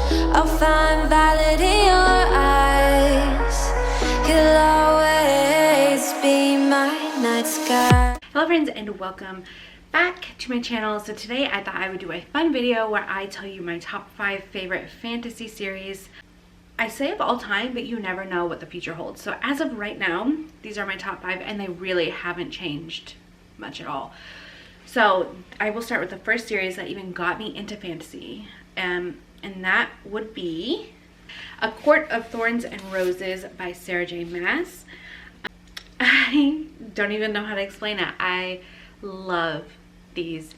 I'll find valid in your eyes. You'll always be my night sky. Hello friends and welcome back to my channel. So today I thought I would do a fun video where I tell you my top 5 favorite fantasy series. I say of all time, but you never know what the future holds. So as of right now, these are my top 5 and they really haven't changed much at all. So I will start with the first series that even got me into fantasy. And that would be A Court of Thorns and Roses by Sarah J. Maas. I don't even know how to explain it. I love these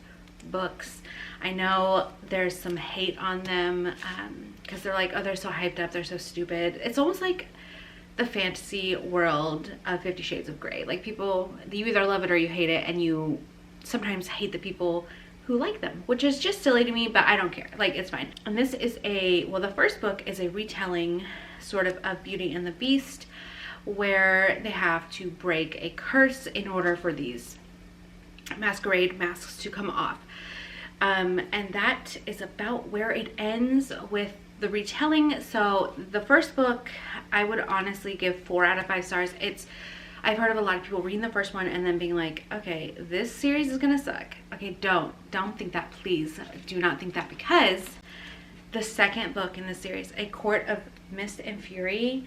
books. I know there's some hate on them because they're like, oh, they're so hyped up, they're so stupid. It's almost like the fantasy world of 50 Shades of Grey. Like, people, you either love it or you hate it, and you sometimes hate the people who like them, which is just silly to me, but I don't care. Like, it's fine. And this is the first book is a retelling sort of Beauty and the Beast, where they have to break a curse in order for these masquerade masks to come off. And that is about where it ends with the retelling. So the first book, I would honestly give 4 out of 5 stars. I've heard of a lot of people reading the first one and then being like, okay, this series is gonna suck. Okay, don't think that, please. Do not think that, because the second book in the series, A Court of Mist and Fury,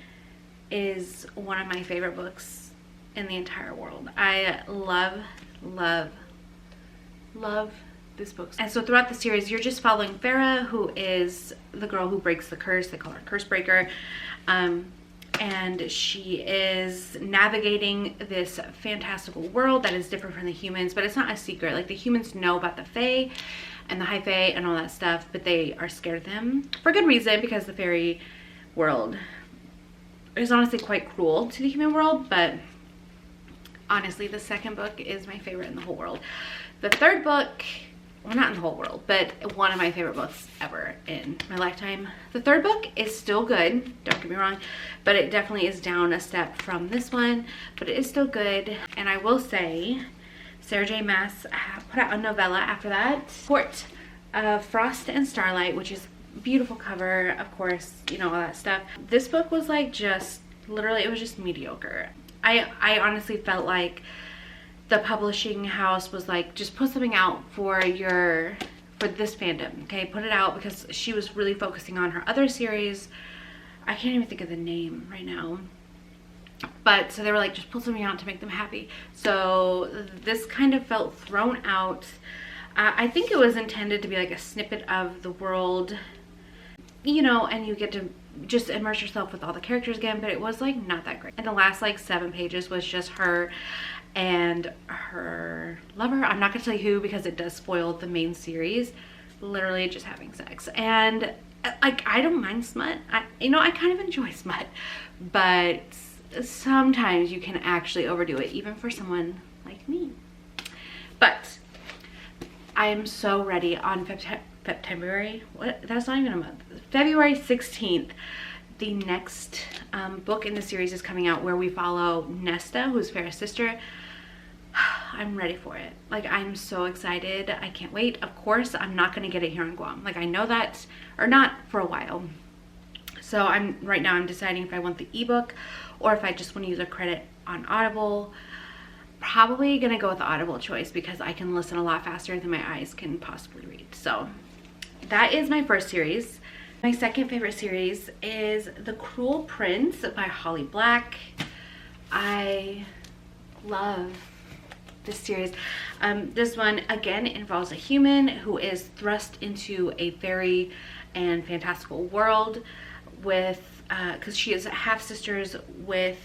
is one of my favorite books in the entire world. I love this book. And so throughout the series, you're just following Farah, who is the girl who breaks the curse. They call her Curse Breaker. And she is navigating this fantastical world that is different from the humans, but it's not a secret. Like, the humans know about the Fae and the High Fae and all that stuff, but they are scared of them for good reason, because the fairy world is honestly quite cruel to the human world. But honestly, the second book is my favorite in the whole world. The third book, well, not in the whole world, but one of my favorite books ever in my lifetime. The third book is still good, don't get me wrong, but it definitely is down a step from this one, but it is still good. And I will say, Sarah J. Maas put out a novella after that, Court of Frost and Starlight, which is a beautiful cover, of course, you know, all that stuff. This book was like, just literally, it was just mediocre. I honestly felt like the publishing house was like, just put something out for this fandom, okay? Put it out, because she was really focusing on her other series. I can't even think of the name right now. But so they were like, just put something out to make them happy. So this kind of felt thrown out. I think it was intended to be like a snippet of the world, you know, and you get to just immerse yourself with all the characters again, but it was like not that great. And the last like 7 pages was just her and her lover. I'm not gonna tell you who, because it does spoil the main series. Literally just having sex. And like, I don't mind smut. I kind of enjoy smut, but sometimes you can actually overdo it, even for someone like me. But I am so ready on February, what? That's not even a month. February 16th. The next book in the series is coming out, where we follow Nesta, who's Farah's sister. I'm ready for it. Like, I'm so excited. I can't wait. Of course, I'm not going to get it here on Guam. Like, I know that, or not for a while. So right now I'm deciding if I want the ebook or if I just want to use a credit on Audible. Probably going to go with the Audible choice, because I can listen a lot faster than my eyes can possibly read. So that is my first series. My second favorite series is The Cruel Prince by Holly Black. I love this series. This one again involves a human who is thrust into a fairy and fantastical world with, because she is half sisters with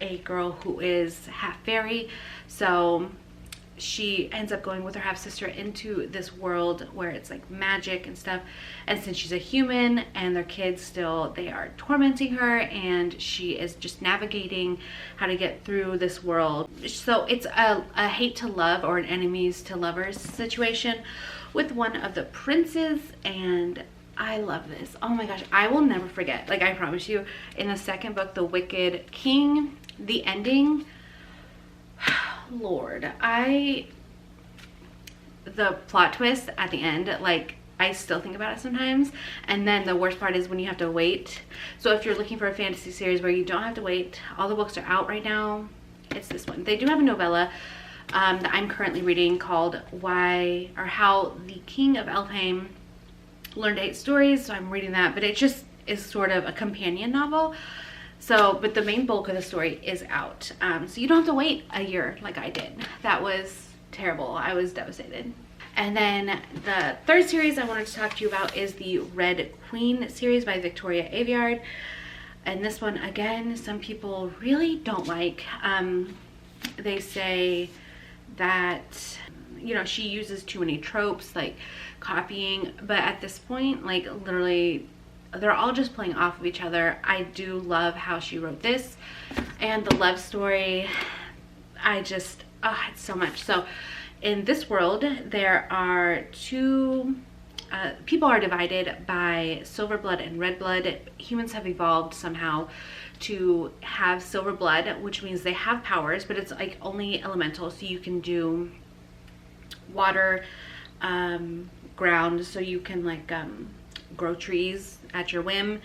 a girl who is half fairy. So she ends up going with her half-sister into this world where it's like magic and stuff, and since she's a human and their kids still, they are tormenting her, and she is just navigating how to get through this world. So it's a hate to love, or an enemies to lovers situation with one of the princes, and I love this. Oh my gosh, I will never forget. Like, I promise you, in the second book, The Wicked King, the ending, Lord, the plot twist at the end, like, I still think about it sometimes. And then the worst part is when you have to wait. So if you're looking for a fantasy series where you don't have to wait, all the books are out right now, it's this one. They do have a novella that I'm currently reading called How the King of Elfheim Learned 8 Stories. So I'm reading that, but it just is sort of a companion novel. So, but the main bulk of the story is out. So you don't have to wait a year like I did. That was terrible. I was devastated. And then the third series I wanted to talk to you about is the Red Queen series by Victoria Aveyard. And this one, again, some people really don't like. They say that, you know, she uses too many tropes, like copying. But at this point, like literally, they're all just playing off of each other. I do love how she wrote this. And the love story, I just, it's so much. So in this world, there are two, people are divided by silver blood and red blood. Humans have evolved somehow to have silver blood, which means they have powers, but it's like only elemental. So you can do water, ground, so you can like grow trees at your whim,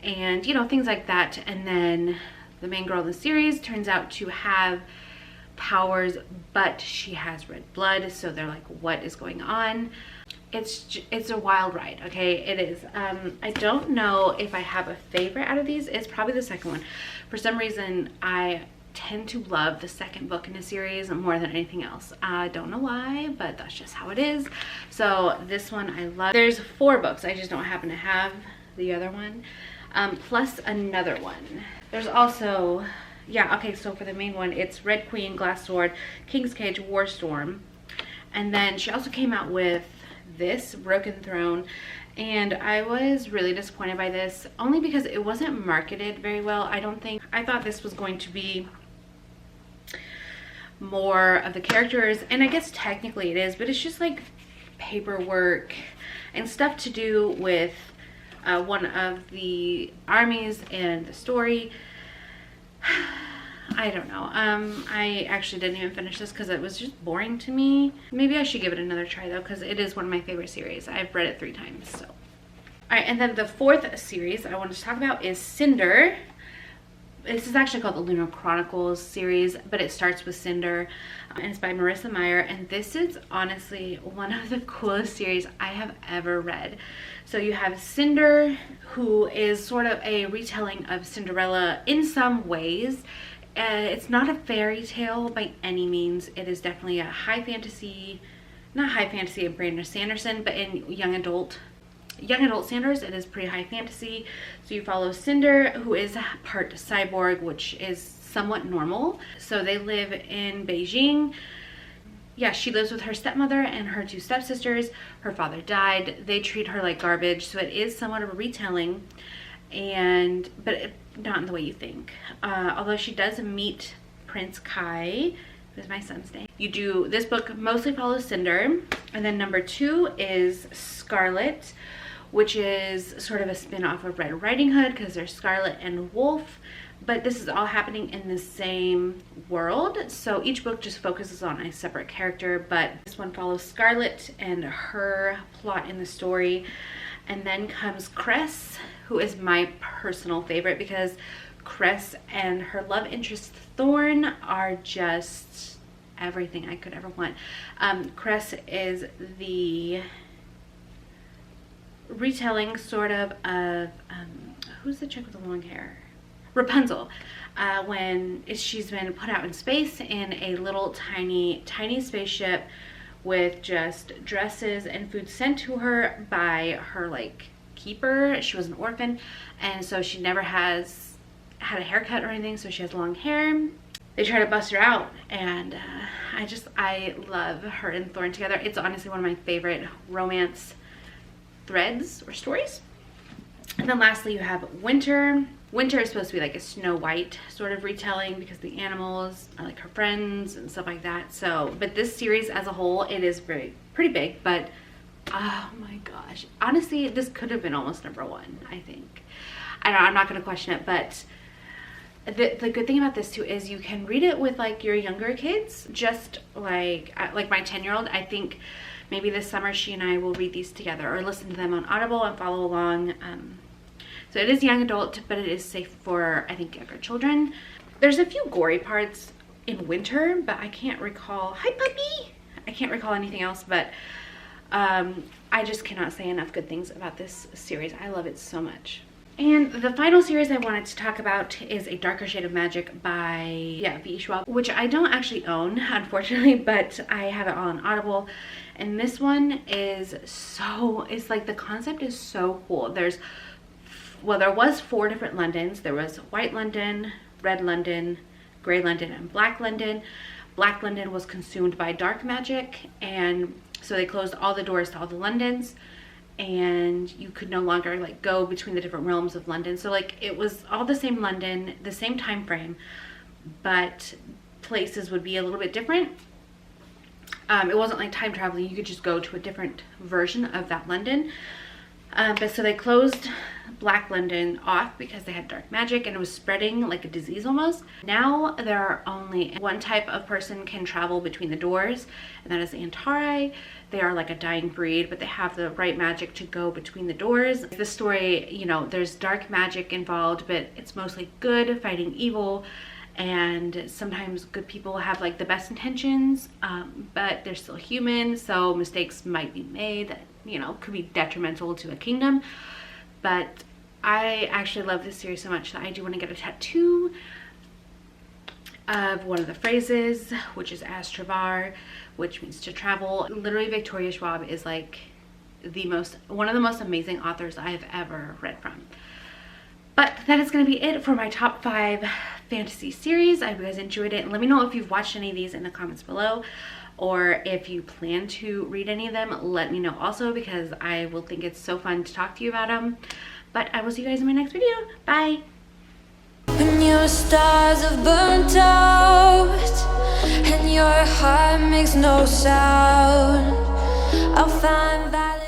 and you know, things like that. And then the main girl in the series turns out to have powers, but she has red blood, so they're like, what is going on? It's a wild ride. Okay, it is. I don't know if I have a favorite out of these. It's probably the second one. For some reason, I tend to love the second book in a series more than anything else. I don't know why, but that's just how it is. So this one I love. There's 4 books. I just don't happen to have the other one, plus another one. There's also, yeah, okay, so for the main one, it's Red Queen, Glass Sword, King's Cage, War Storm. And then she also came out with this, Broken Throne. And I was really disappointed by this, only because it wasn't marketed very well. I thought this was going to be more of the characters, and I guess technically it is, but it's just like paperwork and stuff to do with one of the armies and the story. I don't know. I actually didn't even finish this because it was just boring to me. Maybe I should give it another try though, because it is one of my favorite series. I've read it 3 times. So, all right, and then the 4th series I wanted to talk about is Cinder. This is actually called the Lunar Chronicles series, but it starts with Cinder, and it's by Marissa Meyer. And this is honestly one of the coolest series I have ever read. So you have Cinder, who is sort of a retelling of Cinderella in some ways. It's not a fairy tale by any means. It is definitely a high fantasy, not high fantasy of Brandon Sanderson, but in young adult standards, it is pretty high fantasy. So you follow Cinder, who is part cyborg, which is somewhat normal. So they live in Beijing. Yeah, she lives with her stepmother and her 2 stepsisters. Her father died. They treat her like garbage. So it is somewhat of a retelling, but not in the way you think. Although she does meet Prince Kai, who is my son's name. This book mostly follows Cinder. And then number 2 is Scarlet, which is sort of a spin-off of Red Riding Hood, because there's Scarlet and Wolf, but this is all happening in the same world. So each book just focuses on a separate character, but this one follows Scarlet and her plot in the story. And then comes Cress, who is my personal favorite, because Cress and her love interest Thorn are just everything I could ever want. Cress is the retelling sort of who's the chick with the long hair? Rapunzel. When she's been put out in space in a little tiny spaceship with just dresses and food sent to her by her like keeper. She was an orphan, and so she never has had a haircut or anything, so she has long hair. They try to bust her out, and I love her and Thorn together. It's honestly one of my favorite romance threads or stories. And then lastly, you have Winter. Winter is supposed to be like a Snow White sort of retelling, because the animals are like her friends and stuff like that. So, but this series as a whole, it is pretty big, but oh my gosh. Honestly, this could have been almost number 1, I think. I don't know, I'm not going to question it, but the good thing about this too is you can read it with like your younger kids, just like my 10-year-old. I think maybe this summer she and I will read these together or listen to them on Audible and follow along. So it is young adult, but it is safe for, I think, younger children. There's a few gory parts in winter, but I can't recall. Hi, puppy! I can't recall anything else, but I just cannot say enough good things about this series. I love it so much. And the final series I wanted to talk about is A Darker Shade of Magic by V. Schwab, which I don't actually own, unfortunately, but I have it all on Audible. And this one is it's like the concept is so cool. There was 4 different Londons. There was White London, Red London, Grey London, and Black London. Black London was consumed by dark magic, and so they closed all the doors to all the Londons, and you could no longer like go between the different realms of London. So like it was all the same London, the same time frame, but places would be a little bit different. It wasn't like time traveling. You could just go to a different version of that London. But so they closed Black London off because they had dark magic and it was spreading like a disease almost. Now there are only one type of person can travel between the doors, and that is Antari. They are like a dying breed, but they have the right magic to go between the doors. The story, you know, there's dark magic involved, but it's mostly good fighting evil. And sometimes good people have like the best intentions, but they're still human, so mistakes might be made that, you know, could be detrimental to a kingdom. But I actually love this series so much that I do want to get a tattoo of one of the phrases, which is Astravar, which means to travel. Literally, Victoria Schwab is like one of the most amazing authors I have ever read from. But that is going to be it for my top 5 fantasy series. I hope you guys enjoyed it. And let me know if you've watched any of these in the comments below, or if you plan to read any of them, let me know also, because I will think it's so fun to talk to you about them. But I will see you guys in my next video. Bye! When your stars have burnt out and your heart makes no sound, I'll find validity.